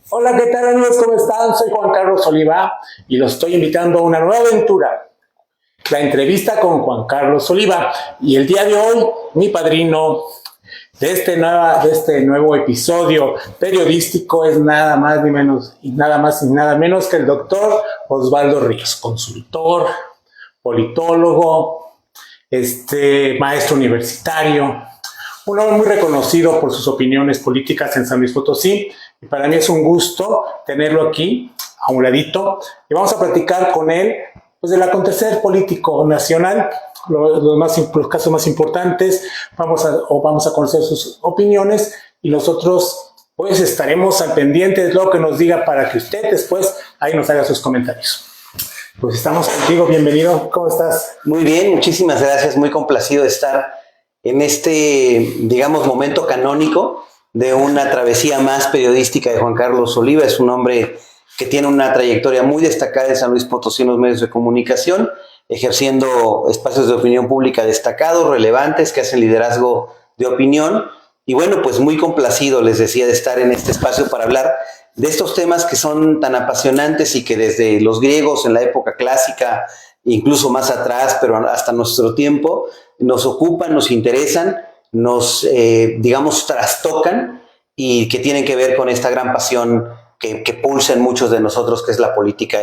Hola, ¿qué tal amigos? ¿Cómo están? Soy Juan Carlos Oliva y los estoy invitando a una nueva aventura, la entrevista con Juan Carlos Oliva. Y el día de hoy, mi padrino de este nuevo episodio periodístico es nada más ni menos y nada más y nada menos que el doctor Osvaldo Ríos, consultor, politólogo, maestro universitario, un hombre muy reconocido por sus opiniones políticas en San Luis Potosí. Y para mí es un gusto tenerlo aquí, a un ladito, y vamos a platicar con él pues, del acontecer político nacional, los casos más importantes, vamos a conocer sus opiniones y nosotros pues estaremos al pendiente de lo que nos diga para que usted después ahí nos haga sus comentarios. Pues estamos contigo, bienvenido, ¿cómo estás? Muy bien, muchísimas gracias, muy complacido de estar en este, digamos, momento canónico de una travesía más periodística de Juan Carlos Oliva. Es un hombre que tiene una trayectoria muy destacada en San Luis Potosí en los medios de comunicación, ejerciendo espacios de opinión pública destacados, relevantes, que hacen liderazgo de opinión. Y bueno, pues muy complacido, les decía, de estar en este espacio para hablar de estos temas que son tan apasionantes y que desde los griegos en la época clásica, incluso más atrás, pero hasta nuestro tiempo, nos ocupan, nos interesan, nos, digamos, trastocan y que tienen que ver con esta gran pasión que pulsa en muchos de nosotros, que es la política.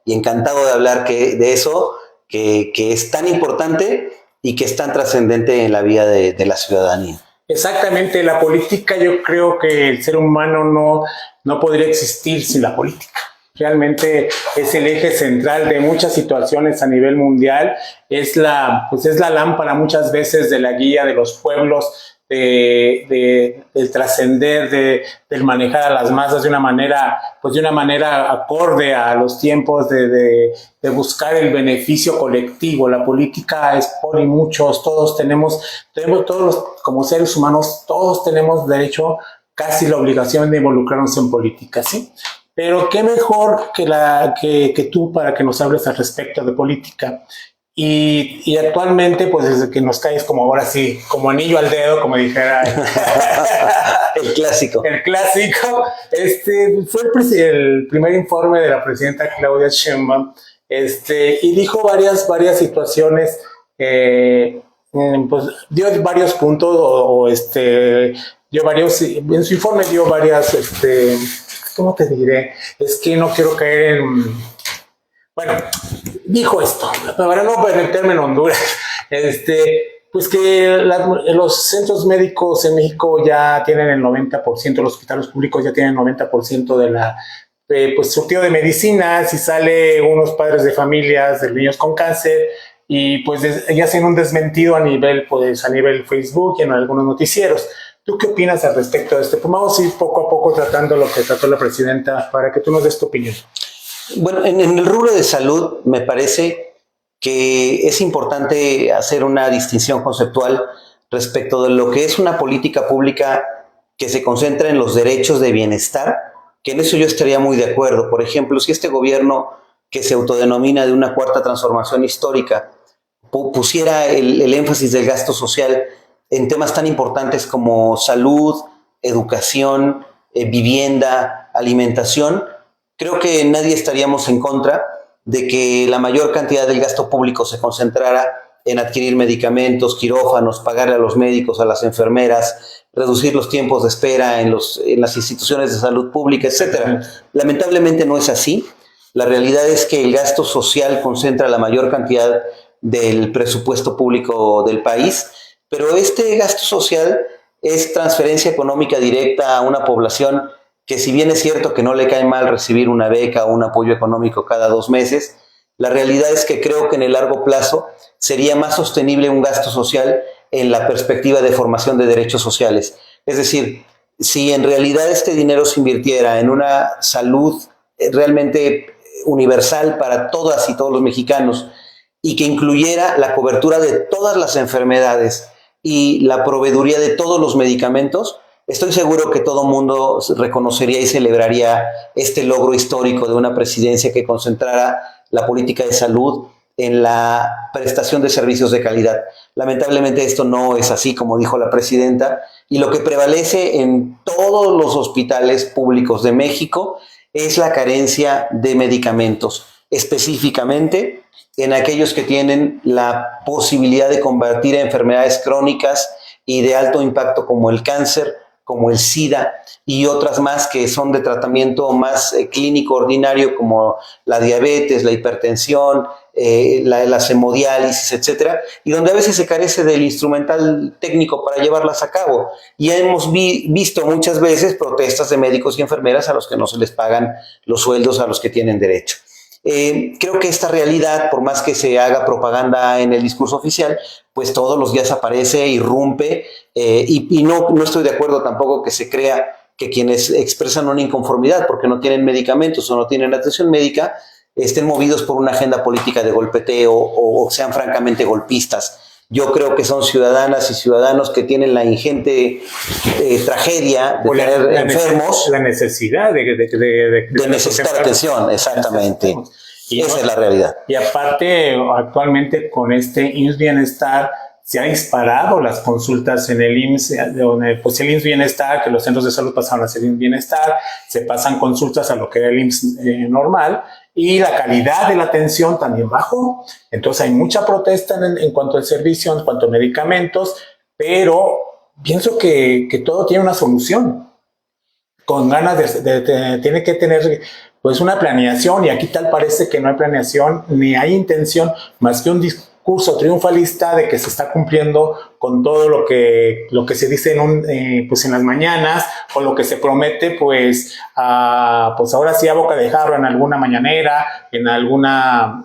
Y encantado de hablar de eso, que es tan importante y que es tan trascendente en la vida de la ciudadanía. Exactamente, la política, yo creo que el ser humano no podría existir sin la política. Realmente es el eje central de muchas situaciones a nivel mundial, es la lámpara muchas veces de la guía de los pueblos, del trascender, del manejar a las masas de una manera acorde a los tiempos de buscar el beneficio colectivo. La política es por y muchos, todos como seres humanos, todos tenemos derecho, casi la obligación de involucrarnos en política, ¿sí? Pero qué mejor que tú para que nos hables al respecto de política. Y actualmente, pues desde que nos caes como ahora sí, como anillo al dedo, como dijera el clásico. El clásico, fue el primer informe de la presidenta Claudia Sheinbaum, y dijo varias situaciones, pues dio varios puntos, en su informe dio varias, ¿cómo te diré? Es que no quiero caer en... Bueno, dijo esto, para no meterme en Honduras, pues que los centros médicos en México ya tienen el 90%, los hospitales públicos ya tienen el 90% de la pues surtido de medicinas, y sale unos padres de familias de niños con cáncer y pues ya hacen un desmentido a nivel Facebook y en algunos noticieros. ¿Tú qué opinas al respecto de esto? Pues vamos a ir poco a poco tratando lo que trató la presidenta para que tú nos des tu opinión. Bueno, en el rubro de salud me parece que es importante hacer una distinción conceptual respecto de lo que es una política pública que se concentra en los derechos de bienestar, que en eso yo estaría muy de acuerdo. Por ejemplo, si este gobierno que se autodenomina de una cuarta transformación histórica pusiera el énfasis del gasto social en temas tan importantes como salud, educación, vivienda, alimentación, creo que nadie estaríamos en contra de que la mayor cantidad del gasto público se concentrara en adquirir medicamentos, quirófanos, pagarle a los médicos, a las enfermeras, reducir los tiempos de espera en las instituciones de salud pública, etc. Lamentablemente no es así. La realidad es que el gasto social concentra la mayor cantidad del presupuesto público del país, pero este gasto social es transferencia económica directa a una población que, si bien es cierto que no le cae mal recibir una beca o un apoyo económico cada 2 meses, la realidad es que creo que en el largo plazo sería más sostenible un gasto social en la perspectiva de formación de derechos sociales. Es decir, si en realidad este dinero se invirtiera en una salud realmente universal para todas y todos los mexicanos y que incluyera la cobertura de todas las enfermedades y la proveeduría de todos los medicamentos, estoy seguro que todo mundo reconocería y celebraría este logro histórico de una presidencia que concentrara la política de salud en la prestación de servicios de calidad. Lamentablemente esto no es así, como dijo la presidenta, Y lo que prevalece en todos los hospitales públicos de México es la carencia de medicamentos, específicamente en aquellos que tienen la posibilidad de combatir enfermedades crónicas y de alto impacto como el cáncer, como el SIDA y otras más que son de tratamiento más clínico ordinario como la diabetes, la hipertensión, las hemodiálisis, etcétera, y donde a veces se carece del instrumental técnico para llevarlas a cabo. Y hemos visto muchas veces protestas de médicos y enfermeras a los que no se les pagan los sueldos a los que tienen derecho. Creo que esta realidad, por más que se haga propaganda en el discurso oficial, pues todos los días aparece, irrumpe, y no estoy de acuerdo tampoco que se crea que quienes expresan una inconformidad porque no tienen medicamentos o no tienen atención médica estén movidos por una agenda política de golpeteo o sean francamente golpistas. Yo creo que son ciudadanas y ciudadanos que tienen la ingente tragedia de tener enfermos. La necesidad de necesitar atención, exactamente. Y esa es la realidad. Y aparte, actualmente con este IMSS Bienestar, se han disparado las consultas en el IMSS, donde pues el IMSS Bienestar, que los centros de salud pasaron a ser IMSS Bienestar, se pasan consultas a lo que era el IMSS normal, y la calidad de la atención también bajó. Entonces hay mucha protesta en cuanto al servicio, en cuanto a medicamentos, pero pienso que todo tiene una solución. Con ganas tiene que tener pues una planeación, y aquí tal parece que no hay planeación ni hay intención más que un discurso triunfalista de que se está cumpliendo con todo lo que se dice pues en las mañanas, o lo que se promete pues ahora sí a boca de jarro en alguna mañanera, en alguna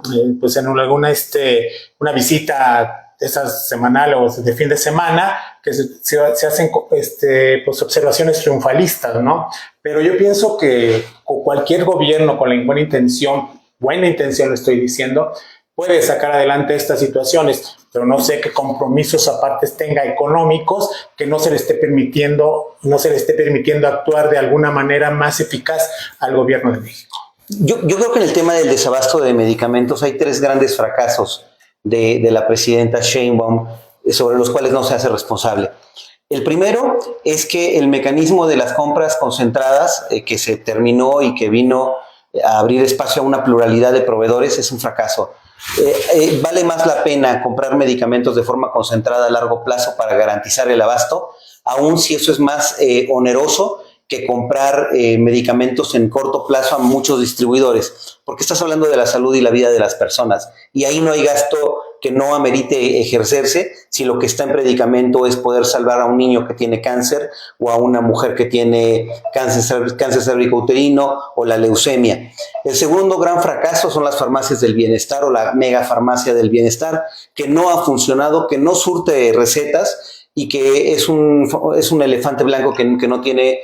una visita esas semanales o de fin de semana, que se hacen pues observaciones triunfalistas, ¿no? Pero yo pienso que cualquier gobierno con la buena intención lo estoy diciendo, puede sacar adelante estas situaciones, pero no sé qué compromisos aparte tenga económicos que no se le esté permitiendo actuar de alguna manera más eficaz al gobierno de México. Yo creo que en el tema del desabasto de medicamentos hay 3 grandes fracasos de la presidenta Sheinbaum sobre los cuales no se hace responsable. El primero es que el mecanismo de las compras concentradas, que se terminó y que vino a abrir espacio a una pluralidad de proveedores, es un fracaso. Vale más la pena comprar medicamentos de forma concentrada a largo plazo para garantizar el abasto, aun si eso es más oneroso que comprar medicamentos en corto plazo a muchos distribuidores, porque estás hablando de la salud y la vida de las personas, y ahí no hay gasto que no amerite ejercerse si lo que está en predicamento es poder salvar a un niño que tiene cáncer o a una mujer que tiene cáncer cervicouterino o la leucemia. El segundo gran fracaso son las farmacias del bienestar o la mega farmacia del bienestar, que no ha funcionado, que no surte recetas y que es un elefante blanco que no tiene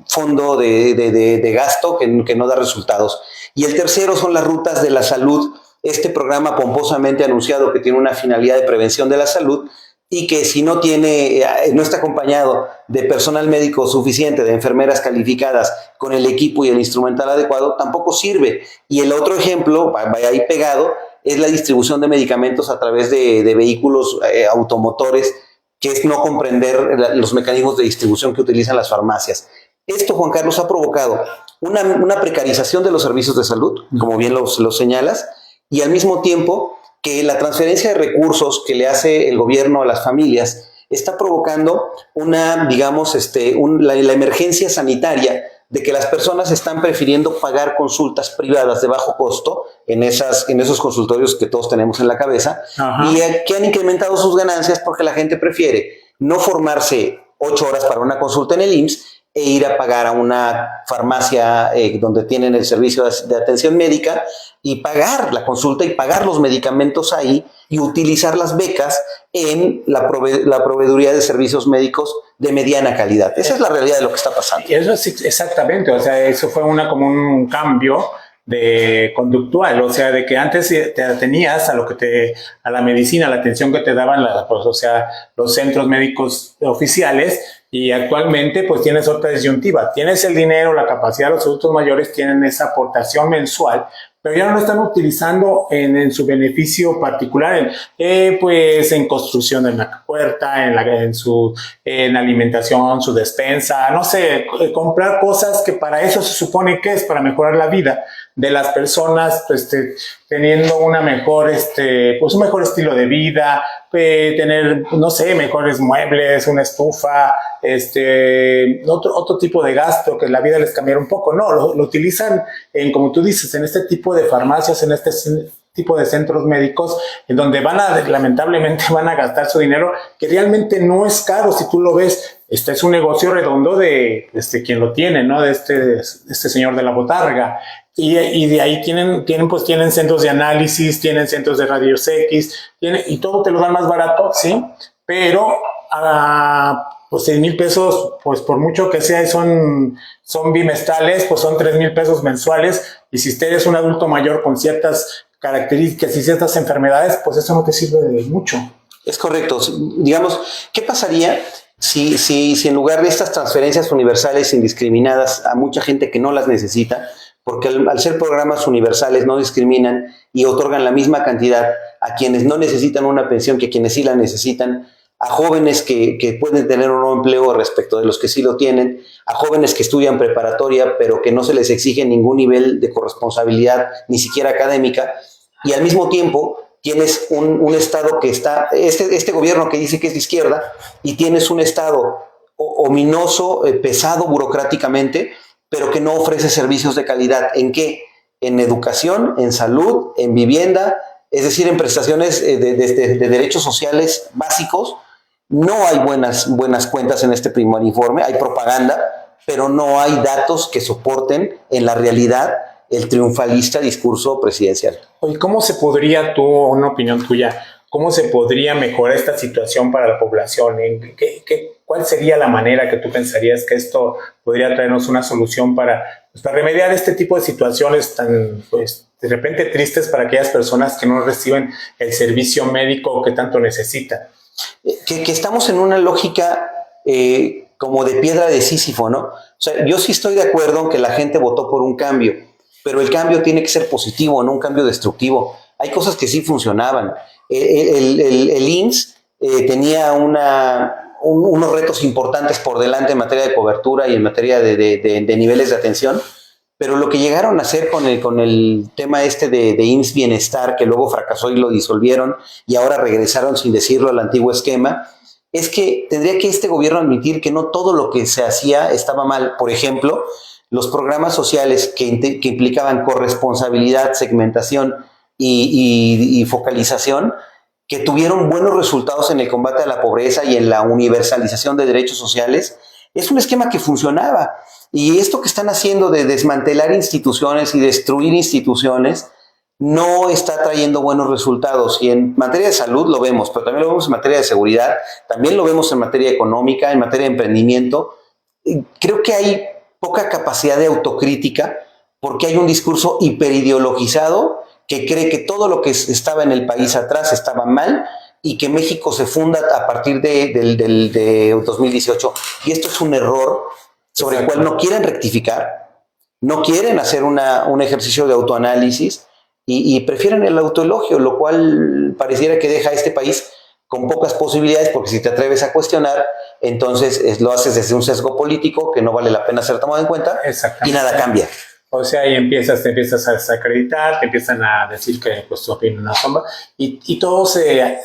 fondo de gasto, que no da resultados. Y el tercero son las rutas de la salud, este programa pomposamente anunciado que tiene una finalidad de prevención de la salud y que si no está acompañado de personal médico suficiente, de enfermeras calificadas con el equipo y el instrumental adecuado, tampoco sirve. Y el otro ejemplo, vaya ahí pegado, es la distribución de medicamentos a través de vehículos automotores, que es no comprender los mecanismos de distribución que utilizan las farmacias. Esto, Juan Carlos, ha provocado una precarización de los servicios de salud, como bien lo señalas, y al mismo tiempo que la transferencia de recursos que le hace el gobierno a las familias está provocando la emergencia sanitaria de que las personas están prefiriendo pagar consultas privadas de bajo costo en esos consultorios que todos tenemos en la cabeza. Ajá. Y que han incrementado sus ganancias porque la gente prefiere no formarse 8 horas para una consulta en el IMSS e ir a pagar a una farmacia donde tienen el servicio de atención médica y pagar la consulta y pagar los medicamentos ahí y utilizar las becas en la proveeduría de servicios médicos de mediana calidad. Esa es la realidad de lo que está pasando. Y eso es exactamente, o sea, eso fue como un cambio de conductual, o sea, de que antes te atenías a la medicina, a la atención que te daban los centros médicos oficiales, y actualmente pues tienes otra disyuntiva, tienes el dinero, la capacidad, los adultos mayores tienen esa aportación mensual pero ya no lo están utilizando en su beneficio particular, pues en construcción de una puerta, en alimentación, su despensa, no sé, comprar cosas que para eso se supone que es para mejorar la vida de las personas, teniendo una mejor, pues un mejor estilo de vida, tener, no sé, mejores muebles, una estufa, otro tipo de gasto, que la vida les cambiara un poco. No, lo utilizan como tú dices, en este tipo de farmacias, en este tipo de centros médicos, en donde lamentablemente van a gastar su dinero, que realmente no es caro si tú lo ves. Es un negocio redondo de quien lo tiene, ¿no? De este señor de la botarga. Y de ahí tienen centros de análisis, tienen centros de rayos X, y todo te lo dan más barato, ¿sí? Pero pues 6,000 pesos, pues por mucho que sea, son bimestrales, pues son 3,000 pesos mensuales, y si usted es un adulto mayor con ciertas características y ciertas enfermedades, pues eso no te sirve de mucho. Es correcto. Digamos, ¿qué pasaría si en lugar de estas transferencias universales indiscriminadas a mucha gente que no las necesita, porque al ser programas universales no discriminan y otorgan la misma cantidad a quienes no necesitan una pensión que a quienes sí la necesitan, a jóvenes que pueden tener un nuevo empleo respecto de los que sí lo tienen, a jóvenes que estudian preparatoria pero que no se les exige ningún nivel de corresponsabilidad, ni siquiera académica, y al mismo tiempo tienes un Estado que está, este gobierno que dice que es de izquierda, y tienes un Estado ominoso, pesado burocráticamente, pero que no ofrece servicios de calidad. ¿En qué? En educación, en salud, en vivienda, es decir, en prestaciones de derechos sociales básicos. No hay buenas cuentas en este primer informe, hay propaganda, pero no hay datos que soporten en la realidad el triunfalista discurso presidencial. Oye, ¿cómo se podría, una opinión tuya, cómo se podría mejorar esta situación para la población? ¿Cuál sería la manera que tú pensarías que esto podría traernos una solución para remediar este tipo de situaciones tan, pues, de repente tristes para aquellas personas que no reciben el servicio médico que tanto necesitan? Que estamos en una lógica como de piedra de Sísifo, ¿no? O sea, yo sí estoy de acuerdo en que la gente votó por un cambio, pero el cambio tiene que ser positivo, no un cambio destructivo. Hay cosas que sí funcionaban. El IMSS tenía unos retos importantes por delante en materia de cobertura y en materia de niveles de atención, pero lo que llegaron a hacer con el tema de IMSS Bienestar, que luego fracasó y lo disolvieron, y ahora regresaron sin decirlo al antiguo esquema, es que tendría que este gobierno admitir que no todo lo que se hacía estaba mal. Por ejemplo, los programas sociales que implicaban corresponsabilidad, segmentación y focalización, que tuvieron buenos resultados en el combate a la pobreza y en la universalización de derechos sociales, es un esquema que funcionaba. Y esto que están haciendo de desmantelar instituciones y destruir instituciones no está trayendo buenos resultados. Y en materia de salud lo vemos, pero también lo vemos en materia de seguridad, también lo vemos en materia económica, en materia de emprendimiento. Creo que hay poca capacidad de autocrítica porque hay un discurso hiperideologizado que cree que todo lo que estaba en el país atrás estaba mal y que México se funda a partir de 2018. Y esto es un error sobre el cual no quieren rectificar, no quieren hacer un ejercicio de autoanálisis y prefieren el autoelogio, lo cual pareciera que deja a este país con pocas posibilidades, porque si te atreves a cuestionar, entonces lo haces desde un sesgo político que no vale la pena ser tomado en cuenta y nada cambia. O sea, y te empiezas a desacreditar, te empiezan a decir que pues tu opinión no sombra, y todo se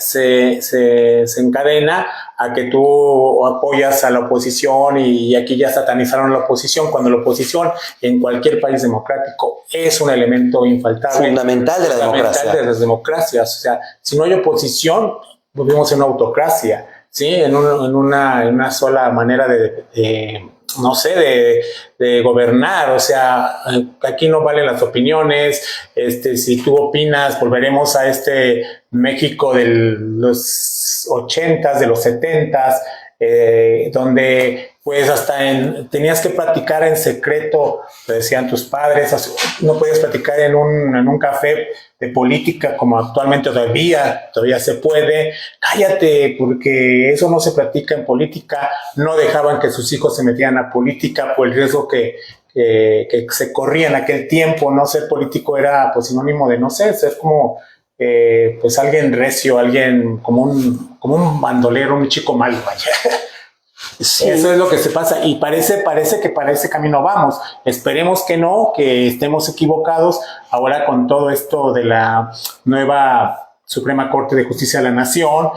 encadena a que tú apoyas a la oposición, y aquí ya satanizaron a la oposición, cuando la oposición en cualquier país democrático es un elemento infaltable. Fundamental de la democracia. Fundamental de las democracias. O sea, si no hay oposición, vivimos en una autocracia, ¿sí? En una sola manera no sé, de gobernar. O sea, aquí no valen las opiniones. Si tú opinas, volveremos a México de los 80s, de los 70s, donde pues hasta tenías que platicar en secreto, te decían tus padres, no podías platicar en un café de política como actualmente todavía se puede. Cállate, porque eso no se platica en política. No dejaban que sus hijos se metieran a política por el riesgo que que se corría en aquel tiempo, ¿no? Ser político era pues sinónimo de, no sé, ser como pues alguien recio, alguien como un bandolero, un chico malo, vaya. Sí. Eso es lo que se pasa y parece que para ese camino vamos. Esperemos que no, que estemos equivocados ahora con todo esto de la nueva Suprema Corte de Justicia de la Nación.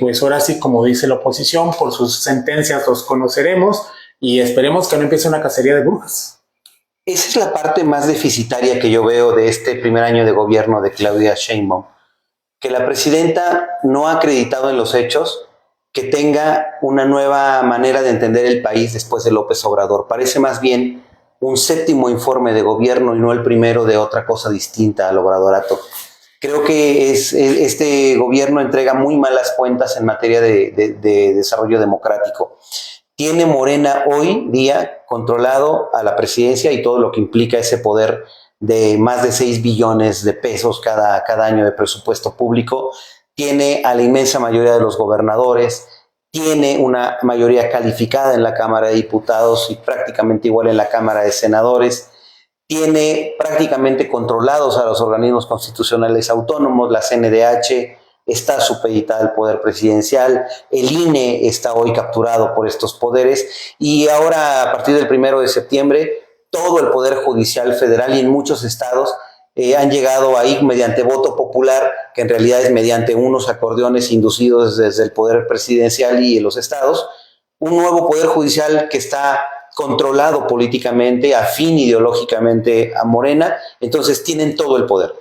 Pues ahora sí, como dice la oposición, por sus sentencias los conoceremos y esperemos que no empiece una cacería de brujas. Esa es la parte más deficitaria que yo veo de este primer año de gobierno de Claudia Sheinbaum, que la presidenta no ha acreditado en los hechos que tenga una nueva manera de entender el país después de López Obrador. Parece más bien un séptimo informe de gobierno y no el primero de otra cosa distinta al obradorato. Creo que este gobierno entrega muy malas cuentas en materia de desarrollo democrático. Tiene Morena hoy día controlado a la presidencia y todo lo que implica ese poder de más de 6 billones de pesos cada año de presupuesto público. Tiene a la inmensa mayoría de los gobernadores, tiene una mayoría calificada en la Cámara de Diputados y prácticamente igual en la Cámara de Senadores, tiene prácticamente controlados a los organismos constitucionales autónomos, la CNDH está supeditada al poder presidencial, el INE está hoy capturado por estos poderes y ahora a partir del 1 de septiembre todo el Poder Judicial Federal y en muchos estados han llegado ahí mediante voto popular, que en realidad es mediante unos acordeones inducidos desde el poder presidencial y en los estados, un nuevo poder judicial que está controlado políticamente, afín ideológicamente a Morena, entonces tienen todo el poder.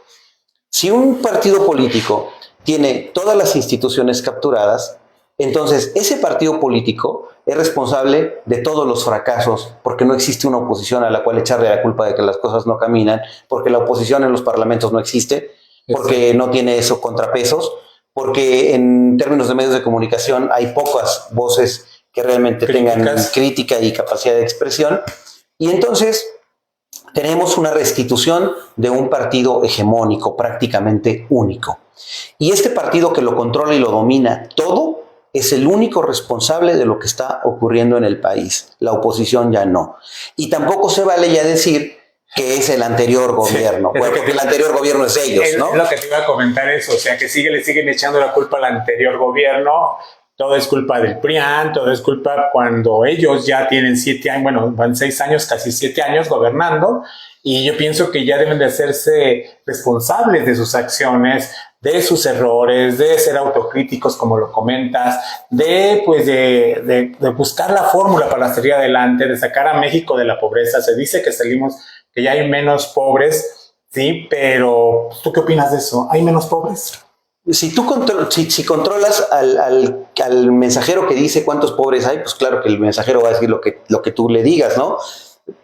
Si un partido político tiene todas las instituciones capturadas, entonces ese partido político es responsable de todos los fracasos, porque no existe una oposición a la cual echarle la culpa de que las cosas no caminan, porque la oposición en los parlamentos no existe, porque no tiene esos contrapesos, porque en términos de medios de comunicación hay pocas voces que realmente tengan crítica y capacidad de expresión, y entonces tenemos una restitución de un partido hegemónico, prácticamente único. Y este partido que lo controla y lo domina todo es el único responsable de lo que está ocurriendo en el país. La oposición ya no. Y tampoco se vale ya decir que es el anterior gobierno, sí, porque el anterior gobierno es ellos, ¿no? Es lo que te iba a comentar eso, o sea, que le siguen echando la culpa al anterior gobierno. Todo es culpa del PRIAN, todo es culpa cuando ellos ya tienen 7 años, bueno, van 6 años, casi 7 años gobernando, y yo pienso que ya deben de hacerse responsables de sus acciones, de sus errores, de ser autocríticos, como lo comentas, de buscar la fórmula para salir adelante, de sacar a México de la pobreza. Se dice que ya hay menos pobres, sí, pero ¿tú qué opinas de eso? ¿Hay menos pobres? Si tú si controlas al mensajero que dice cuántos pobres hay, pues claro que el mensajero va a decir lo que tú le digas, ¿no?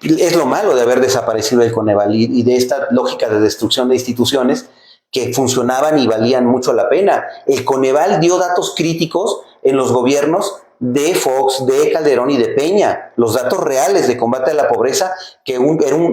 Es lo malo de haber desaparecido el Coneval y de esta lógica de destrucción de instituciones que funcionaban y valían mucho la pena. El Coneval dio datos críticos en los gobiernos de Fox, de Calderón y de Peña, los datos reales de combate a la pobreza que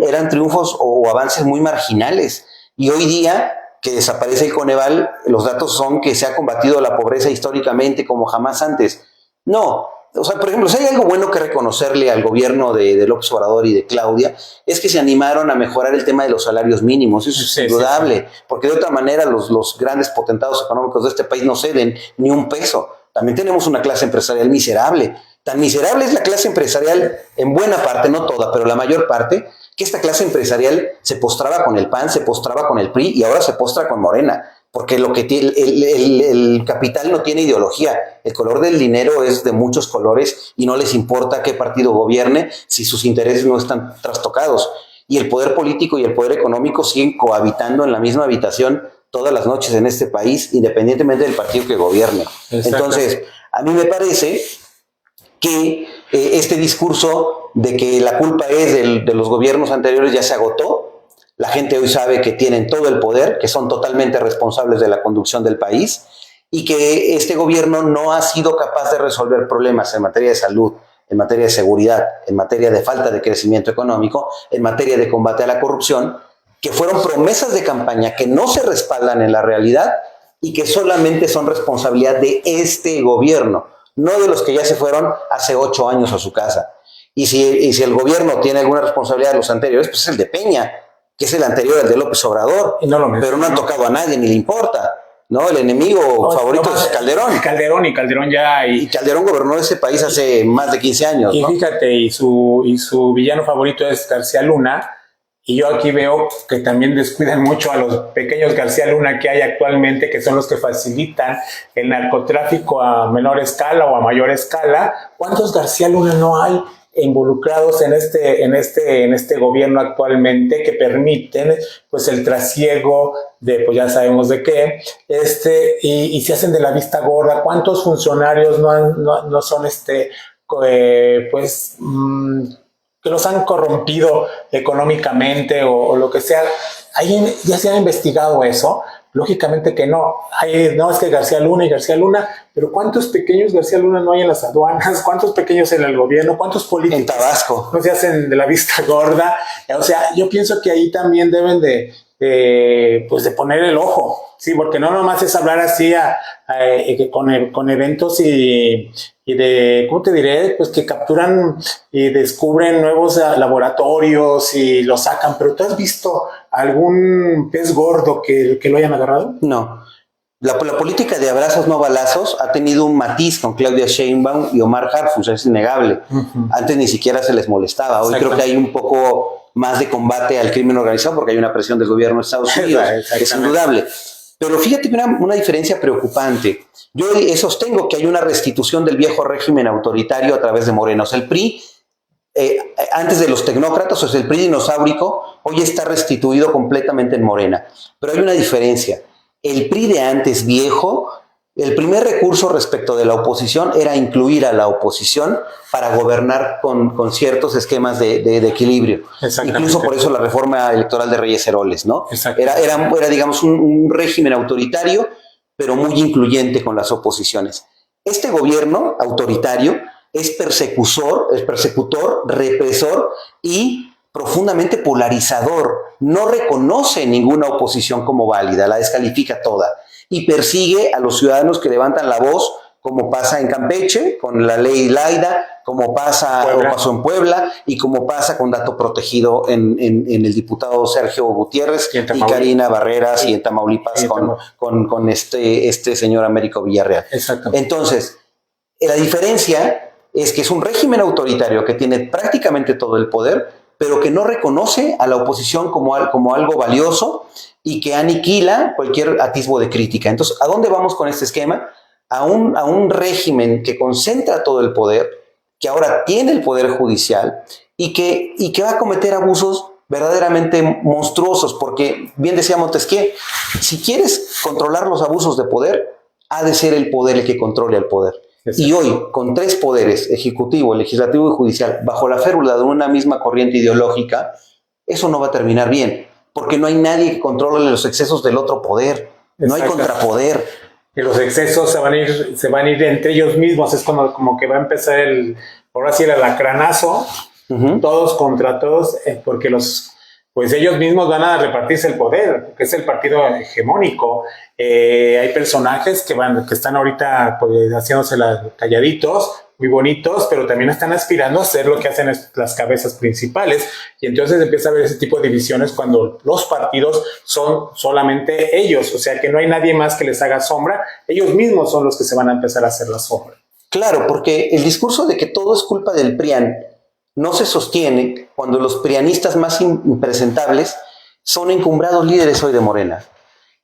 eran triunfos o avances muy marginales. Y hoy día que desaparece el Coneval, los datos son que se ha combatido la pobreza históricamente como jamás antes. No, o sea, por ejemplo, si hay algo bueno que reconocerle al gobierno de López Obrador y de Claudia, es que se animaron a mejorar el tema de los salarios mínimos. Eso es indudable, porque de otra manera los grandes potentados económicos de este país no ceden ni un peso. También tenemos una clase empresarial miserable. Tan miserable es la clase empresarial en buena parte, no toda, pero la mayor parte, que esta clase empresarial se postraba con el PAN, se postraba con el PRI y ahora se postra con Morena, porque el capital no tiene ideología, el color del dinero es de muchos colores y no les importa qué partido gobierne si sus intereses no están trastocados. Y el poder político y el poder económico siguen cohabitando en la misma habitación todas las noches en este país, independientemente del partido que gobierne. Exacto. Entonces, a mí me parece que este discurso de que la culpa es de los gobiernos anteriores ya se agotó. La gente hoy sabe que tienen todo el poder, que son totalmente responsables de la conducción del país y que este gobierno no ha sido capaz de resolver problemas en materia de salud, en materia de seguridad, en materia de falta de crecimiento económico, en materia de combate a la corrupción, que fueron promesas de campaña que no se respaldan en la realidad y que solamente son responsabilidad de este gobierno, no de los que ya se fueron hace 8 años a su casa. Y si el gobierno tiene alguna responsabilidad de los anteriores, pues es el de Peña, que es el anterior al de López Obrador. Y no lo pero no han tocado a nadie, ni le importa. ¿No? El enemigo favorito es Calderón. Calderón ya... Y Calderón gobernó ese país hace más de 15 años. Y ¿no? fíjate, y su villano favorito es García Luna. Y yo aquí veo que también descuidan mucho a los pequeños García Luna que hay actualmente, que son los que facilitan el narcotráfico a menor escala o a mayor escala. ¿Cuántos García Luna no hay involucrados en este gobierno actualmente que permiten pues el trasiego de pues ya sabemos de qué y se hacen de la vista gorda? ¿Cuántos funcionarios no son que los han corrompido económicamente o lo que sea? ¿Ya se ha investigado eso? Lógicamente que no. No, es que García Luna, pero ¿cuántos pequeños García Luna no hay en las aduanas? ¿Cuántos pequeños en el gobierno? ¿Cuántos políticos? En Tabasco. No se hacen de la vista gorda. O sea, yo pienso que ahí también deben de poner el ojo, sí, porque no nomás es hablar así con eventos y de, ¿cómo te diré? Pues que capturan y descubren nuevos laboratorios y lo sacan, pero ¿tú has visto algún pez gordo que lo hayan agarrado? No. La política de abrazos no balazos ha tenido un matiz con Claudia Sheinbaum y Omar Harfuch, es innegable. Antes ni siquiera se les molestaba. Hoy creo que hay un poco más de combate al crimen organizado porque hay una presión del gobierno de Estados Unidos. Es indudable. Pero fíjate una diferencia preocupante. Yo sostengo que hay una restitución del viejo régimen autoritario a través de Morena. O sea, el PRI, antes de los tecnócratas, o sea, el PRI dinosaurico, hoy está restituido completamente en Morena. Pero hay una diferencia. El PRI de antes, viejo, el primer recurso respecto de la oposición era incluir a la oposición para gobernar con ciertos esquemas de equilibrio. Incluso por eso la reforma electoral de Reyes Heroles, ¿no? Era digamos, un régimen autoritario, pero muy incluyente con las oposiciones. Este gobierno autoritario es persecutor, represor y profundamente polarizador. No reconoce ninguna oposición como válida, la descalifica toda y persigue a los ciudadanos que levantan la voz, como pasa en Campeche con la ley Laida, como pasó en Puebla y como pasa con dato protegido en el diputado Sergio Gutiérrez y Karina Barreras y en Tamaulipas con este señor Américo Villarreal. Entonces, la diferencia es que es un régimen autoritario que tiene prácticamente todo el poder, pero que no reconoce a la oposición como algo valioso y que aniquila cualquier atisbo de crítica. Entonces, ¿a dónde vamos con este esquema? A un régimen que concentra todo el poder, que ahora tiene el poder judicial y que va a cometer abusos verdaderamente monstruosos, porque bien decía Montesquieu, si quieres controlar los abusos de poder, ha de ser el poder el que controle al poder. Y hoy, con tres poderes, ejecutivo, legislativo y judicial, bajo la férula de una misma corriente ideológica, eso no va a terminar bien, porque no hay nadie que controle los excesos del otro poder, no hay contrapoder. Y los excesos se van a ir entre ellos mismos, es como que va a empezar ahora sí el alacranazo, todos contra todos, porque pues ellos mismos van a repartirse el poder, porque es el partido hegemónico. Hay personajes que están ahorita pues, haciéndose calladitos, muy bonitos, pero también están aspirando a hacer lo que hacen las cabezas principales. Y entonces empieza a haber ese tipo de divisiones cuando los partidos son solamente ellos, o sea que no hay nadie más que les haga sombra, ellos mismos son los que se van a empezar a hacer la sombra. Claro, porque el discurso de que todo es culpa del PRIAN no se sostiene cuando los prianistas más impresentables son encumbrados líderes hoy de Morena.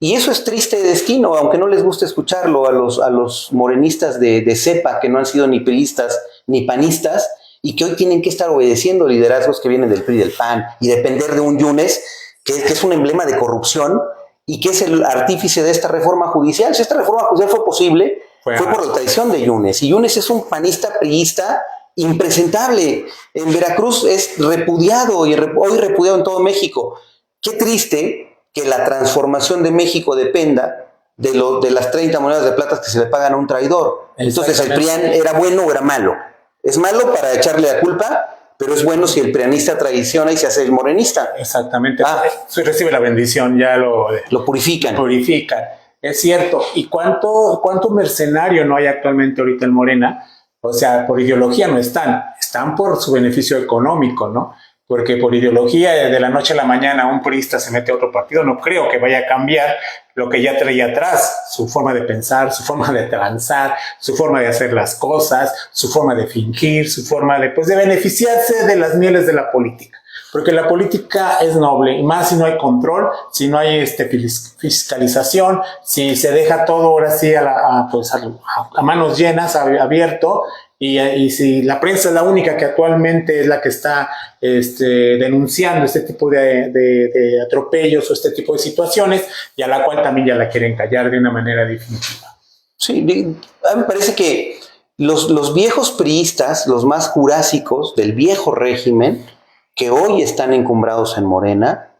Y eso es triste destino, aunque no les guste escucharlo a los morenistas de cepa que no han sido ni priistas ni panistas y que hoy tienen que estar obedeciendo liderazgos que vienen del PRI y del PAN y depender de un Yunes que es un emblema de corrupción y que es el artífice de esta reforma judicial. Si esta reforma judicial fue posible, fue por la traición de Yunes. Y Yunes es un panista priista impresentable. En Veracruz es repudiado y hoy repudiado en todo México. Qué triste que la transformación de México dependa de las 30 monedas de plata que se le pagan a un traidor. Entonces, ¿el PRIAN era bueno o era malo? Es malo para echarle la culpa, pero es bueno si el prianista traiciona y se hace el morenista. Exactamente. Recibe la bendición, ya lo purifican. Es cierto. ¿Y cuánto mercenario no hay actualmente ahorita en Morena? O sea, por ideología no están por su beneficio económico, ¿no? Porque por ideología de la noche a la mañana un priista se mete a otro partido, no creo que vaya a cambiar lo que ya traía atrás, su forma de pensar, su forma de transar, su forma de hacer las cosas, su forma de fingir, su forma de, pues, de beneficiarse de las mieles de la política. Porque la política es noble, y más si no hay control, si no hay fiscalización, si se deja todo ahora sí a manos llenas, abierto, y si la prensa es la única que actualmente es la que está denunciando este tipo de atropellos o este tipo de situaciones, y a la cual también ya la quieren callar de una manera definitiva. Sí, a mí me parece que los viejos priistas, los más jurásicos del viejo régimen, que hoy están encumbrados en Morena,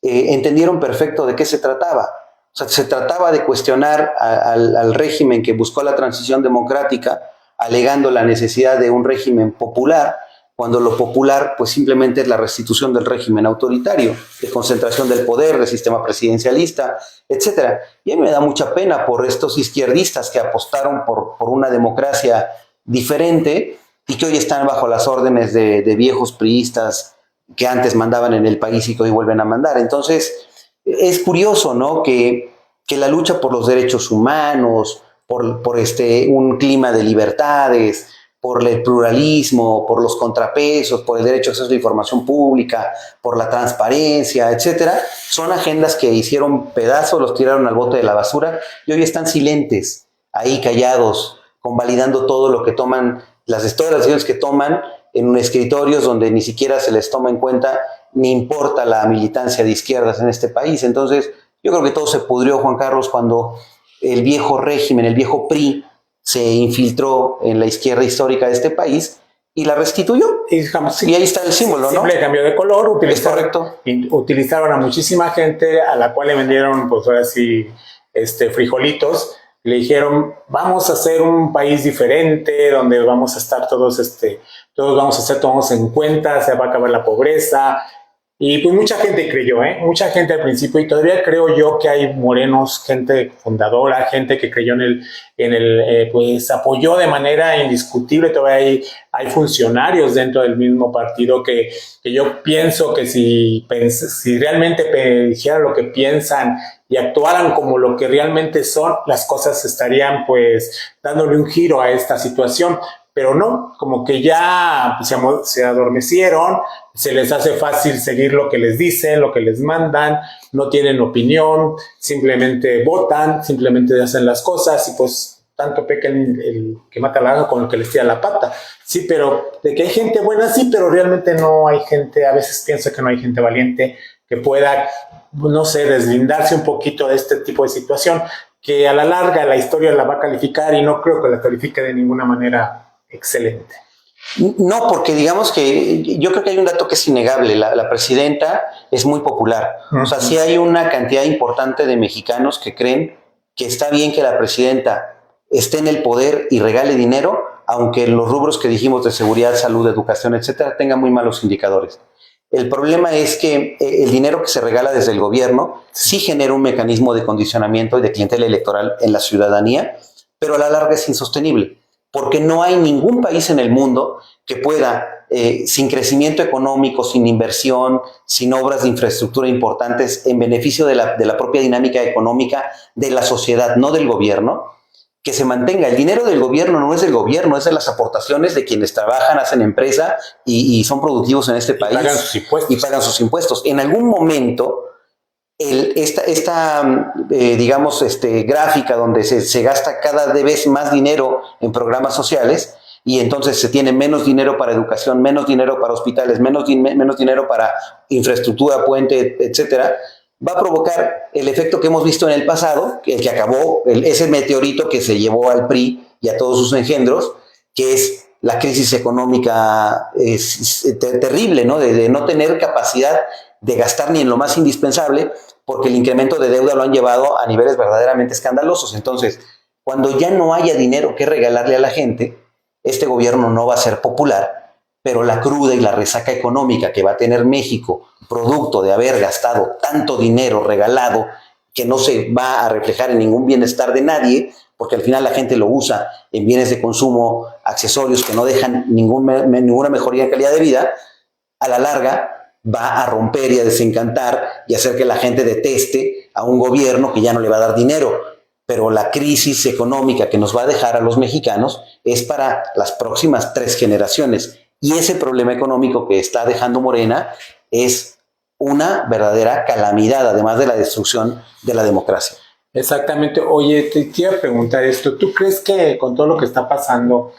entendieron perfecto de qué se trataba. O sea, se trataba de cuestionar al régimen que buscó la transición democrática, alegando la necesidad de un régimen popular, cuando lo popular pues simplemente es la restitución del régimen autoritario, de concentración del poder, del sistema presidencialista, etc. Y a mí me da mucha pena por estos izquierdistas que apostaron por una democracia diferente y que hoy están bajo las órdenes de viejos priistas que antes mandaban en el país y que hoy vuelven a mandar. Entonces, es curioso, ¿no?, que la lucha por los derechos humanos, por un clima de libertades, por el pluralismo, por los contrapesos, por el derecho a acceso a la información pública, por la transparencia, etcétera, son agendas que hicieron pedazos, los tiraron al bote de la basura y hoy están silentes, ahí callados, convalidando todo lo que toman, todas las decisiones que toman en escritorios donde ni siquiera se les toma en cuenta ni importa la militancia de izquierdas en este país. Entonces, yo creo que todo se pudrió, Juan Carlos, cuando el viejo régimen, el viejo PRI, se infiltró en la izquierda histórica de este país y la restituyó. Y ahí está el símbolo, ¿no? Simple cambio de color, utilizaron a muchísima gente a la cual le vendieron, pues ahora sí, frijolitos. Le dijeron, vamos a hacer un país diferente, donde vamos a estar todos vamos a ser tomados en cuenta, se va a acabar la pobreza. Y pues mucha gente creyó, mucha gente al principio, y todavía creo yo que hay morenos, gente fundadora, gente que creyó pues apoyó de manera indiscutible. Todavía hay funcionarios dentro del mismo partido que yo pienso que si realmente dijeran lo que piensan y actuaran como lo que realmente son, las cosas estarían pues dándole un giro a esta situación. Pero no, como que ya se adormecieron, se les hace fácil seguir lo que les dicen, lo que les mandan, no tienen opinión, simplemente votan, simplemente hacen las cosas y pues tanto peca el que mata la vaca con el que les tira la pata. Sí, pero de que hay gente buena, sí, pero realmente no hay gente, a veces pienso que no hay gente valiente que pueda, no sé, deslindarse un poquito de este tipo de situación, que a la larga la historia la va a calificar y no creo que la califique de ninguna manera excelente. No, porque digamos que yo creo que hay un dato que es innegable. La presidenta es muy popular. O sea, sí hay una cantidad importante de mexicanos que creen que está bien que la presidenta esté en el poder y regale dinero, aunque los rubros que dijimos de seguridad, salud, educación, etcétera, tengan muy malos indicadores. El problema es que el dinero que se regala desde el gobierno sí genera un mecanismo de condicionamiento y de clientela electoral en la ciudadanía, pero a la larga es insostenible. Porque no hay ningún país en el mundo que pueda, sin crecimiento económico, sin inversión, sin obras de infraestructura importantes, en beneficio de la propia dinámica económica de la sociedad, no del gobierno, que se mantenga. El dinero del gobierno no es del gobierno, es de las aportaciones de quienes trabajan, hacen empresa y son productivos en este país. Y pagan sus impuestos. En algún momento, digamos, gráfica donde se gasta cada vez más dinero en programas sociales y entonces se tiene menos dinero para educación, menos dinero para hospitales, menos dinero para infraestructura, puente, etcétera, va a provocar el efecto que hemos visto en el pasado, el que acabó, ese meteorito que se llevó al PRI y a todos sus engendros, que es la crisis económica terrible, ¿no? De no tener capacidad de gastar ni en lo más indispensable, porque el incremento de deuda lo han llevado a niveles verdaderamente escandalosos. Entonces, cuando ya no haya dinero que regalarle a la gente, este gobierno no va a ser popular, pero la cruda y la resaca económica que va a tener México, producto de haber gastado tanto dinero regalado, que no se va a reflejar en ningún bienestar de nadie, porque al final la gente lo usa en bienes de consumo, accesorios que no dejan ninguna mejoría en calidad de vida, a la larga va a romper y a desencantar y hacer que la gente deteste a un gobierno que ya no le va a dar dinero. Pero la crisis económica que nos va a dejar a los mexicanos es para las próximas 3 generaciones. Y ese problema económico que está dejando Morena es una verdadera calamidad, además de la destrucción de la democracia. Exactamente. Oye, te quiero preguntar esto. ¿Tú crees que con todo lo que está pasando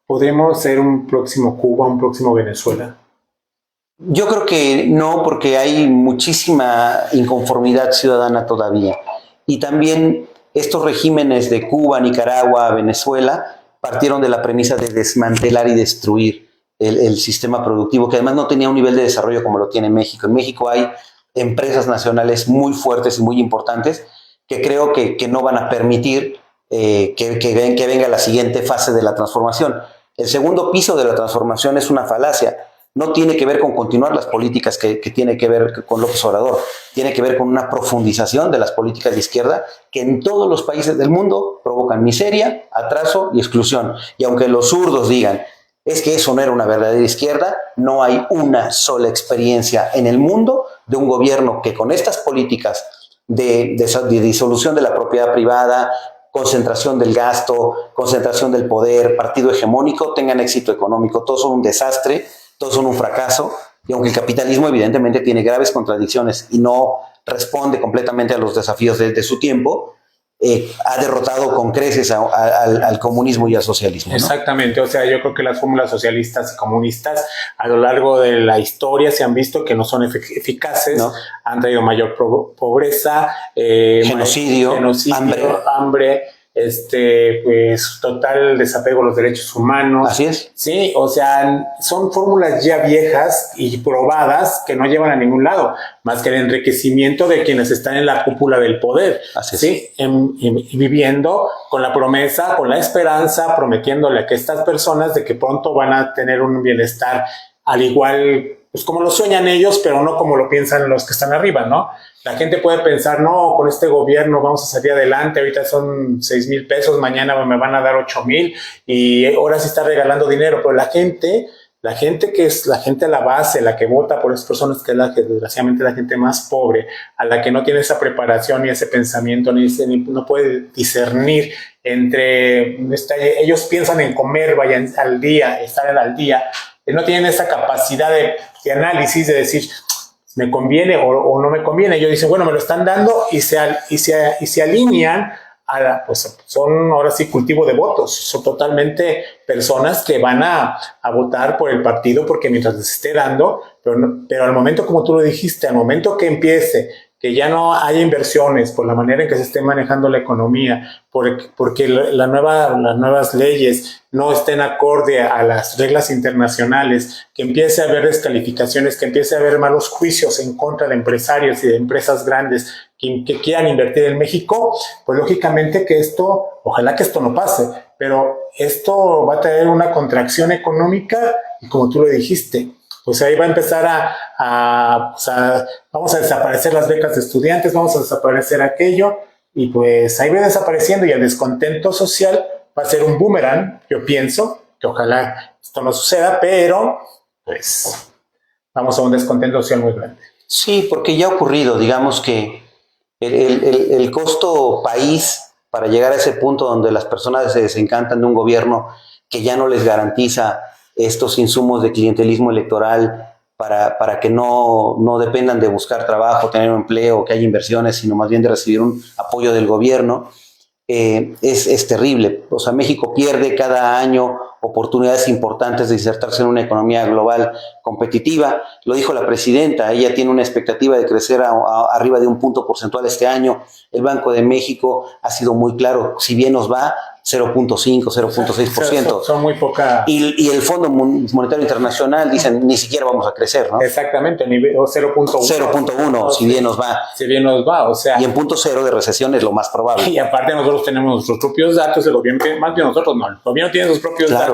podremos ser un próximo Cuba, un próximo Venezuela? Yo creo que no, porque hay muchísima inconformidad ciudadana todavía. Y también estos regímenes de Cuba, Nicaragua, Venezuela, partieron de la premisa de desmantelar y destruir el sistema productivo, que además no tenía un nivel de desarrollo como lo tiene México. En México hay empresas nacionales muy fuertes y muy importantes que creo que no van a permitir que venga la siguiente fase de la transformación. El segundo piso de la transformación es una falacia. No tiene que ver con continuar las políticas que tiene que ver con López Obrador. Tiene que ver con una profundización de las políticas de izquierda que en todos los países del mundo provocan miseria, atraso y exclusión. Y aunque los zurdos digan, es que eso no era una verdadera izquierda, no hay una sola experiencia en el mundo de un gobierno que con estas políticas de disolución de la propiedad privada, concentración del gasto, concentración del poder, partido hegemónico, tengan éxito económico. Todos son un desastre, todos son un fracaso, y aunque el capitalismo evidentemente tiene graves contradicciones y no responde completamente a los desafíos de su tiempo, ha derrotado con creces al comunismo y al socialismo, ¿no? Exactamente, o sea, yo creo que las fórmulas socialistas y comunistas a lo largo de la historia se han visto que no son eficaces, ¿no? Han traído mayor pobreza, genocidio, hambre, pues total desapego a los derechos humanos. Así es. Sí, o sea, son fórmulas ya viejas y probadas que no llevan a ningún lado, más que el enriquecimiento de quienes están en la cúpula del poder. Así es. Sí, viviendo con la promesa, con la esperanza, prometiéndole a que estas personas de que pronto van a tener un bienestar al igual, pues como lo sueñan ellos, pero no como lo piensan los que están arriba, ¿no? La gente puede pensar, no, con este gobierno vamos a salir adelante, ahorita son 6,000 pesos, mañana me van a dar 8,000 y ahora sí está regalando dinero, pero la gente que es la gente a la base, la que vota por esas personas, que es la que desgraciadamente la gente más pobre, a la que no tiene esa preparación ni ese pensamiento, ni no puede discernir entre, ellos piensan en comer, vayan al día, estar al día, no tienen esa capacidad de análisis, de decir, me conviene o no me conviene. Ellos dicen, bueno, me lo están dando y se alinean a pues son ahora sí cultivo de votos. Son totalmente personas que van a votar por el partido porque mientras les esté dando, pero al momento, como tú lo dijiste, al momento que empiece, que ya no haya inversiones por la manera en que se esté manejando la economía, porque las nuevas leyes no estén acorde a las reglas internacionales, que empiece a haber descalificaciones, que empiece a haber malos juicios en contra de empresarios y de empresas grandes que quieran invertir en México, pues lógicamente que ojalá que esto no pase, pero esto va a traer una contracción económica y como tú lo dijiste, pues ahí va a empezar vamos a desaparecer las becas de estudiantes, vamos a desaparecer aquello, y pues ahí va desapareciendo y el descontento social va a ser un boomerang. Yo pienso que ojalá esto no suceda, pero pues vamos a un descontento social muy grande. Sí, porque ya ha ocurrido, digamos que el costo país para llegar a ese punto donde las personas se desencantan de un gobierno que ya no les garantiza estos insumos de clientelismo electoral para que no dependan de buscar trabajo, tener un empleo, que haya inversiones, sino más bien de recibir un apoyo del gobierno, es terrible. O sea, México pierde cada año oportunidades importantes de insertarse en una economía global competitiva. Lo dijo la presidenta, ella tiene una expectativa de crecer arriba de un punto porcentual este año. El Banco de México ha sido muy claro, si bien nos va, 0.5, 0.6%. Son muy pocas. Y el Fondo Monetario Internacional dicen, ni siquiera vamos a crecer, ¿no? Exactamente, 0.1. 0.1, si bien nos va. Si bien nos va, o sea. Y en 0.0 de recesión es lo más probable. Y aparte nosotros tenemos nuestros propios datos, el gobierno, más bien nosotros no, el gobierno tiene sus propios datos,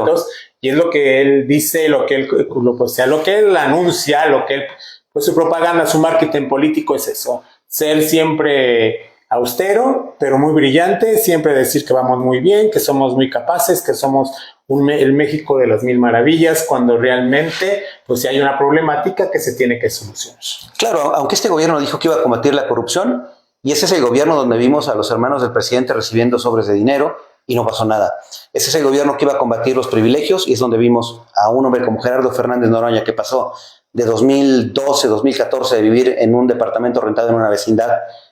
y es lo que él dice, lo que él anuncia, lo que él, pues su propaganda, su marketing político es eso, ser siempre austero, pero muy brillante, siempre decir que vamos muy bien, que somos muy capaces, que somos el México de las mil maravillas, cuando realmente pues sí hay una problemática que se tiene que solucionar. Claro, aunque este gobierno dijo que iba a combatir la corrupción, y ese es el gobierno donde vimos a los hermanos del presidente recibiendo sobres de dinero y no pasó nada. Ese es el gobierno que iba a combatir los privilegios y es donde vimos a un hombre como Gerardo Fernández Noroña que pasó de 2012, 2014 de vivir en un departamento rentado en una vecindad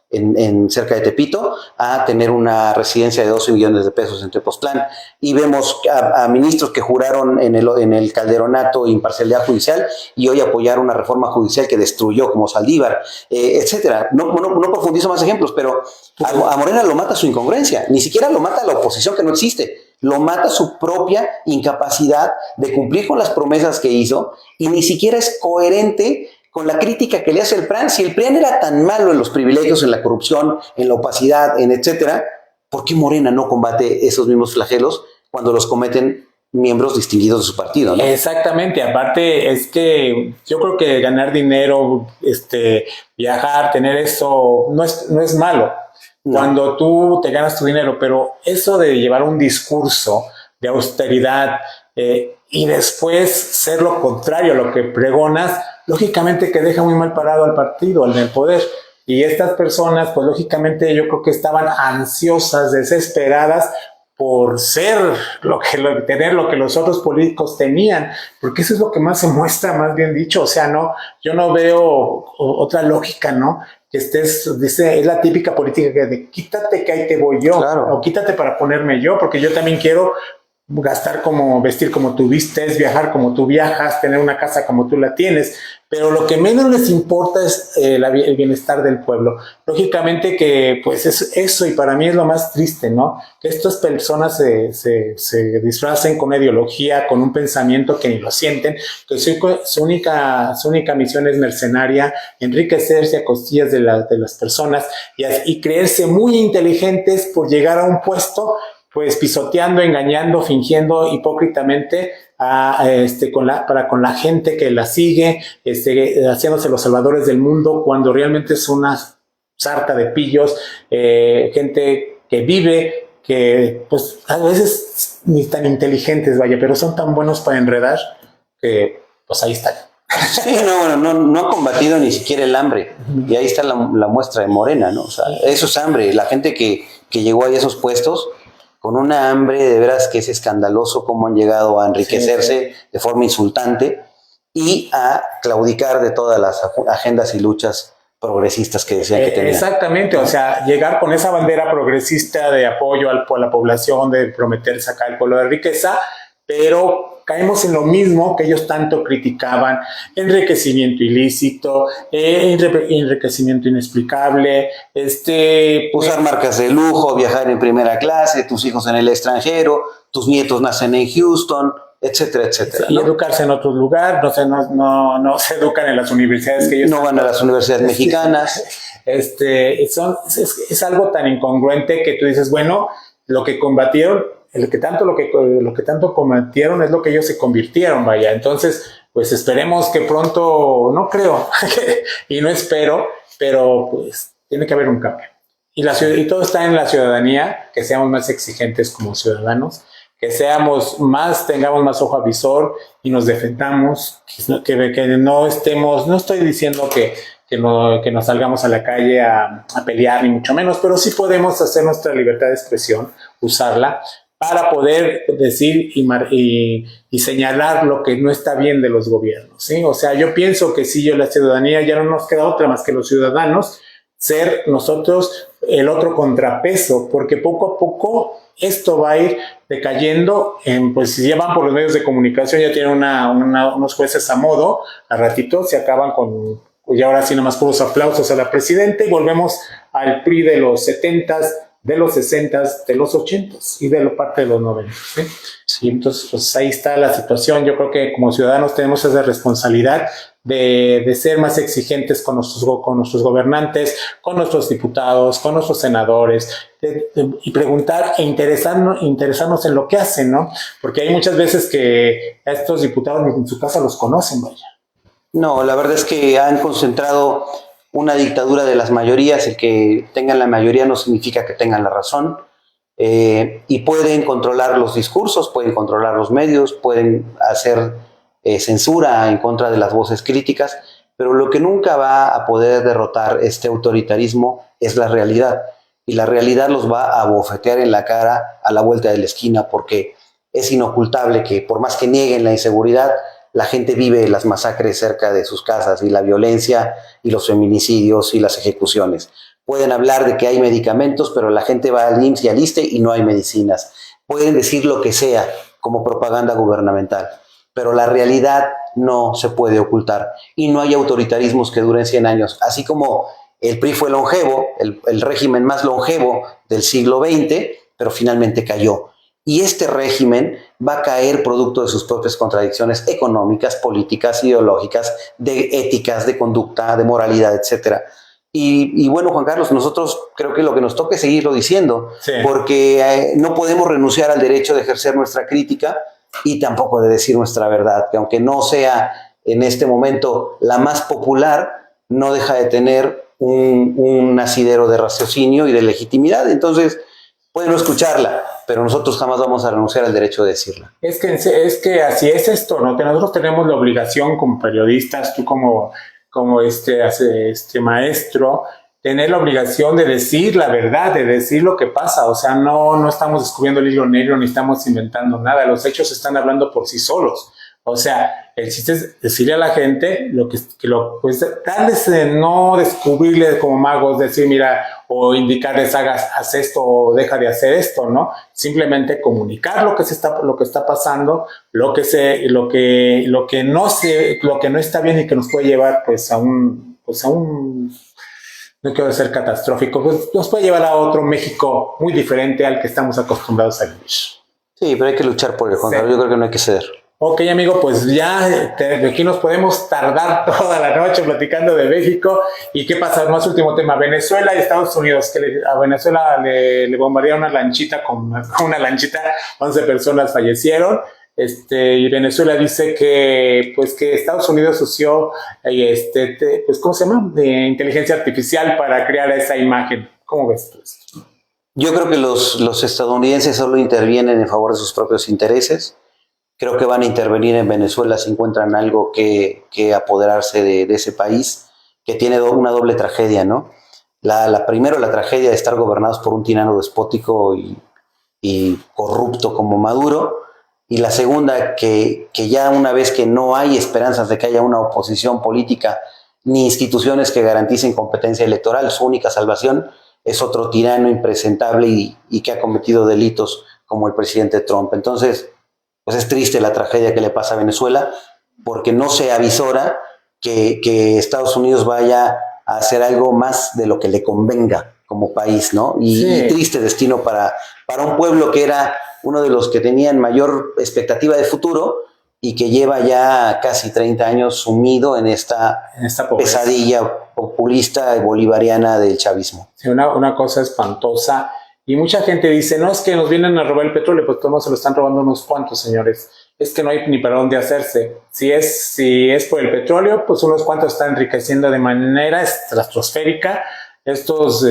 en cerca de Tepito a tener una residencia de 12 millones de pesos en Tepoztlán, y vemos a ministros que juraron en el calderonato imparcialidad judicial y hoy apoyaron una reforma judicial que destruyó, como Saldívar, etcétera. No profundizo más ejemplos, pero a Morena lo mata su incongruencia, ni siquiera lo mata la oposición que no existe, lo mata su propia incapacidad de cumplir con las promesas que hizo, y ni siquiera es coherente con la crítica que le hace el PRAN. Si el PRAN era tan malo en los privilegios, en la corrupción, en la opacidad, en etcétera, ¿por qué Morena no combate esos mismos flagelos cuando los cometen miembros distinguidos de su partido, ¿no? Exactamente, aparte es que yo creo que ganar dinero, viajar, tener eso, no es malo. No. Cuando tú te ganas tu dinero, pero eso de llevar un discurso de austeridad y después ser lo contrario a lo que pregonas, lógicamente que deja muy mal parado al partido, al del poder. Y estas personas, pues lógicamente yo creo que estaban ansiosas, desesperadas por ser tener lo que los otros políticos tenían, porque eso es lo que más se muestra, más bien dicho. O sea, yo no veo otra lógica, ¿no? Que dice, es la típica política de quítate que ahí te voy yo, claro, o quítate para ponerme yo, porque yo también quiero vestir como tú vistes, viajar como tú viajas, tener una casa como tú la tienes, pero lo que menos les importa es el bienestar del pueblo. Lógicamente que pues es eso, y para mí es lo más triste, ¿no? Que estas personas se disfracen con una ideología, con un pensamiento que ni lo sienten, que su única misión es mercenaria, enriquecerse a costillas de las personas y creerse muy inteligentes por llegar a un puesto, pues pisoteando, engañando, fingiendo hipócritamente con la gente que la sigue, haciéndose los salvadores del mundo, cuando realmente es una sarta de pillos, gente que vive, que pues a veces ni tan inteligentes, vaya, pero son tan buenos para enredar que pues ahí están. Sí, no ha combatido ni siquiera el hambre, y ahí está la muestra de Morena, ¿no? O sea, eso es hambre. La gente que llegó a esos puestos con una hambre de veras que es escandaloso cómo han llegado a enriquecerse de forma insultante y a claudicar de todas las agendas y luchas progresistas que decían que tenían. Exactamente, o sea, llegar con esa bandera progresista de apoyo a la población, de prometer sacar el pueblo de riqueza, pero caemos en lo mismo que ellos tanto criticaban: enriquecimiento ilícito, enriquecimiento inexplicable, usar marcas de lujo, viajar en primera clase, tus hijos en el extranjero, tus nietos nacen en Houston, etcétera, etcétera. Y ¿no? Educarse en otro lugar, no se educan en las universidades que ellos no van a las universidades mexicanas. Es algo tan incongruente que tú dices, bueno, lo que combatieron, lo que tanto cometieron es lo que ellos se convirtieron, vaya. Entonces, pues esperemos que pronto, no creo, y no espero, pero pues tiene que haber un cambio. Y todo está en la ciudadanía, que seamos más exigentes como ciudadanos, que tengamos más ojo avisor y nos defendamos, que no estoy diciendo que nos salgamos a la calle a pelear, ni mucho menos, pero sí podemos hacer nuestra libertad de expresión, usarla para poder decir y señalar lo que no está bien de los gobiernos, ¿sí? O sea, yo pienso que si la ciudadanía ya no nos queda otra más que los ciudadanos, ser nosotros el otro contrapeso, porque poco a poco esto va a ir decayendo. Pues si ya van por los medios de comunicación, ya tienen unos jueces a modo, a ratito se acaban y ahora sí nomás puros aplausos a la presidenta, y volvemos al PRI de los 70s, de los 60s, de los 80s y de la parte de los 90s, ¿sí? Sí, entonces, pues ahí está la situación. Yo creo que como ciudadanos tenemos esa responsabilidad de ser más exigentes con nuestros gobernantes, con nuestros diputados, con nuestros senadores, y preguntar e interesarnos en lo que hacen, ¿no? Porque hay muchas veces que a estos diputados ni en su casa los conocen, vaya. No, la verdad es que han concentrado una dictadura de las mayorías. El que tengan la mayoría no significa que tengan la razón. Y pueden controlar los discursos, pueden controlar los medios, pueden hacer censura en contra de las voces críticas, pero lo que nunca va a poder derrotar este autoritarismo es la realidad. Y la realidad los va a bofetear en la cara a la vuelta de la esquina, porque es inocultable que por más que nieguen la inseguridad, la gente vive las masacres cerca de sus casas y la violencia y los feminicidios y las ejecuciones. Pueden hablar de que hay medicamentos, pero la gente va al IMSS y al ISSSTE y no hay medicinas. Pueden decir lo que sea como propaganda gubernamental, pero la realidad no se puede ocultar y no hay autoritarismos que duren 100 años. Así como el PRI fue longevo, el régimen más longevo del siglo XX, pero finalmente cayó. Y este régimen va a caer producto de sus propias contradicciones económicas, políticas, ideológicas, de éticas, de conducta, de moralidad, etcétera. Y bueno, Juan Carlos, nosotros creo que lo que nos toca es seguirlo diciendo, sí, porque no podemos renunciar al derecho de ejercer nuestra crítica y tampoco de decir nuestra verdad, que aunque no sea en este momento la más popular, no deja de tener un asidero de raciocinio y de legitimidad. Entonces, pueden no escucharla, pero nosotros jamás vamos a renunciar al derecho de decirla. Es que así es esto, ¿no? Que nosotros tenemos la obligación como periodistas, tú como maestro, tener la obligación de decir la verdad, de decir lo que pasa. O sea, no estamos descubriendo el hilo negro ni estamos inventando nada. Los hechos están hablando por sí solos. O sea, el chiste es decirle a la gente pues darles, no descubrirle como magos, decir, mira, o indicarles, haz esto o deja de hacer esto, ¿no? Simplemente comunicar lo que está pasando, lo que no está bien y que nos puede llevar, pues a un, no quiero ser catastrófico, pues nos puede llevar a otro México muy diferente al que estamos acostumbrados a vivir. Sí, pero hay que luchar por el Juan Carlos. Yo creo que no hay que ceder. Ok, amigo, pues ya de aquí nos podemos tardar toda la noche platicando de México. ¿Y qué pasa? Más último tema, Venezuela y Estados Unidos, que a Venezuela le bombardearon una lanchita con una lanchita, 11 personas fallecieron. Y Venezuela dice que Estados Unidos usó, pues, ¿cómo se llama? De inteligencia artificial para crear esa imagen. ¿Cómo ves tú esto? Yo creo que los estadounidenses solo intervienen en favor de sus propios intereses. Creo que van a intervenir en Venezuela si encuentran algo que apoderarse de ese país, que tiene una doble tragedia, ¿no? Primero, la tragedia de estar gobernados por un tirano despótico y corrupto como Maduro, y la segunda, que ya una vez que no hay esperanzas de que haya una oposición política ni instituciones que garanticen competencia electoral, su única salvación es otro tirano impresentable y que ha cometido delitos como el presidente Trump. Entonces, pues es triste la tragedia que le pasa a Venezuela, porque no se avisora que Estados Unidos vaya a hacer algo más de lo que le convenga como país, ¿no? Y triste destino para un pueblo que era uno de los que tenían mayor expectativa de futuro y que lleva ya casi 30 años sumido en esta pesadilla populista y bolivariana del chavismo. Sí, una cosa espantosa. Y mucha gente dice, no, es que nos vienen a robar el petróleo, pues todos se lo están robando unos cuantos, señores. Es que no hay ni para dónde hacerse. Si es por el petróleo, pues unos cuantos están enriqueciendo de manera estratosférica. Estos,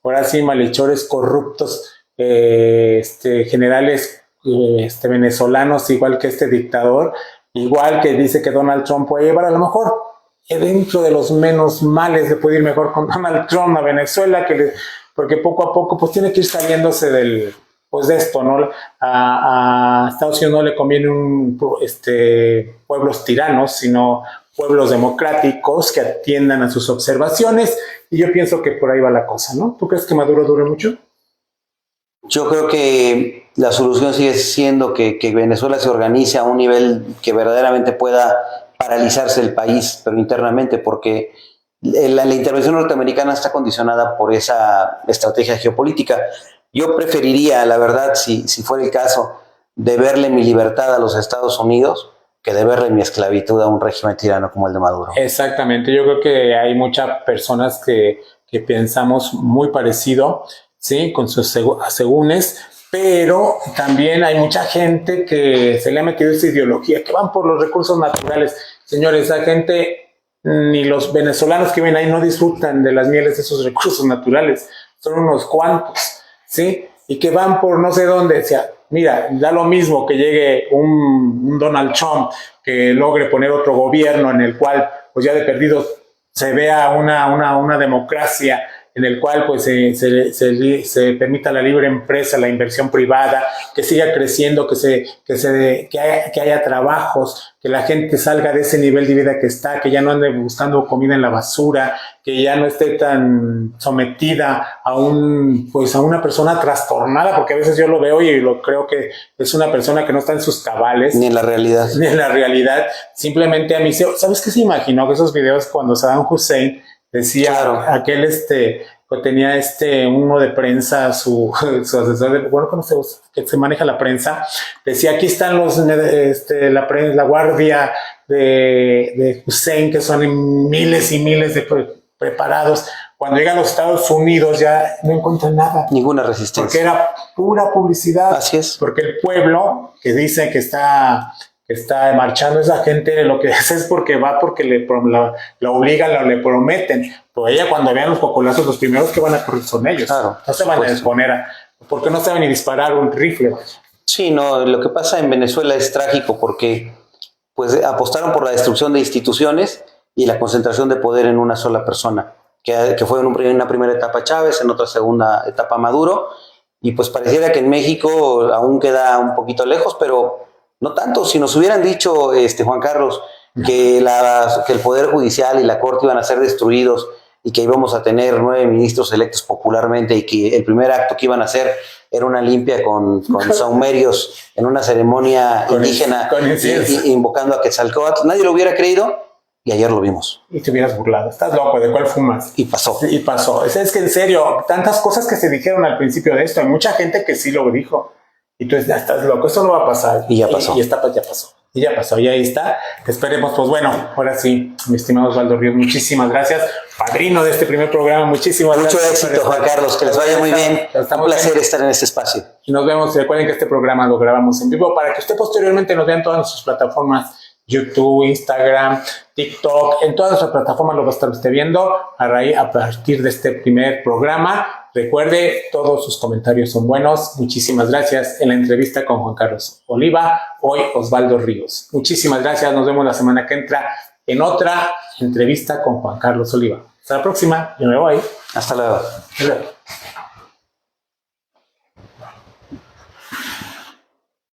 ahora sí, malhechores corruptos, generales venezolanos, igual que este dictador, igual que dice que Donald Trump puede llevar, a lo mejor dentro de los menos males le puede ir mejor con Donald Trump a Venezuela, porque poco a poco pues tiene que ir saliéndose de esto, ¿no? A Estados Unidos no le conviene pueblos tiranos, sino pueblos democráticos que atiendan a sus observaciones, y yo pienso que por ahí va la cosa, ¿no? ¿Tú crees que Maduro dure mucho? Yo creo que la solución sigue siendo que Venezuela se organice a un nivel que verdaderamente pueda paralizarse el país, pero internamente, porque la intervención norteamericana está condicionada por esa estrategia geopolítica. Yo preferiría, la verdad, si fuera el caso, deberle mi libertad a los Estados Unidos que deberle mi esclavitud a un régimen tirano como el de Maduro. Exactamente, yo creo que hay muchas personas que pensamos muy parecido, ¿sí? Con sus asegúnes, pero también hay mucha gente que se le ha metido esa ideología, que van por los recursos naturales. Señores, esa gente ni los venezolanos que viven ahí no disfrutan de las mieles de esos recursos naturales. Son unos cuantos, ¿sí? Y que van por no sé dónde. O sea, mira, da lo mismo que llegue un Donald Trump, que logre poner otro gobierno en el cual, pues ya de perdido, se vea una democracia en el cual pues se permita la libre empresa, la inversión privada, que siga creciendo, que haya trabajos, que la gente salga de ese nivel de vida que está, que ya no ande buscando comida en la basura, que ya no esté tan sometida a una persona trastornada, porque a veces yo lo veo y lo creo que es una persona que no está en sus cabales. Ni en la realidad. Ni en la realidad. Simplemente a mí, ¿sabes qué se imaginó? Que esos videos cuando Saddam Hussein decía, claro, aquel tenía uno de prensa, su asesor, que se maneja la prensa, decía, aquí están la guardia de Hussein, que son miles y miles de preparados. Cuando llegan a los Estados Unidos ya no encuentran nada. Ninguna resistencia. Porque era pura publicidad. Así es. Porque el pueblo que dice que está marchando, esa gente lo que hace es porque va, porque la obligan, le prometen. Pero ella, cuando vean los cocolazos, los primeros que van a correr son ellos. Claro, no se van a exponer porque no saben ni disparar un rifle. Sí, no, lo que pasa en Venezuela es trágico porque pues apostaron por la destrucción de instituciones y la concentración de poder en una sola persona, que fue en una primera etapa Chávez, en otra segunda etapa Maduro, y pues pareciera que en México aún queda un poquito lejos, pero no tanto. Si nos hubieran dicho, Juan Carlos, que el Poder Judicial y la Corte iban a ser destruidos y que íbamos a tener 9 ministros electos popularmente y que el primer acto que iban a hacer era una limpia con saumerios en una ceremonia indígena invocando a Quetzalcóatl, nadie lo hubiera creído y ayer lo vimos. Y te hubieras burlado. Estás loco, ¿de cuál fumas? Y pasó. Y pasó. Es que en serio, tantas cosas que se dijeron al principio de esto, hay mucha gente que sí lo dijo. Y tú ya estás loco, eso no va a pasar. Y ya pasó. Y ya pasó. Y ya pasó, y ahí está. Esperemos, pues bueno, ahora sí, mi estimado Osvaldo Ríos, muchísimas gracias. Padrino de este primer programa, muchísimas gracias. Mucho éxito, Juan Carlos, que les vaya muy bien. Un placer estar en este espacio. Y nos vemos, recuerden que este programa lo grabamos en vivo para que usted posteriormente nos vea en todas nuestras plataformas, YouTube, Instagram, TikTok, en todas nuestras plataformas lo va a estar usted viendo a partir de este primer programa. Recuerde, todos sus comentarios son buenos. Muchísimas gracias en la entrevista con Juan Carlos Oliva, hoy Osvaldo Ríos. Muchísimas gracias, nos vemos la semana que entra en otra entrevista con Juan Carlos Oliva. Hasta la próxima, yo me voy. Hasta luego. Hasta luego.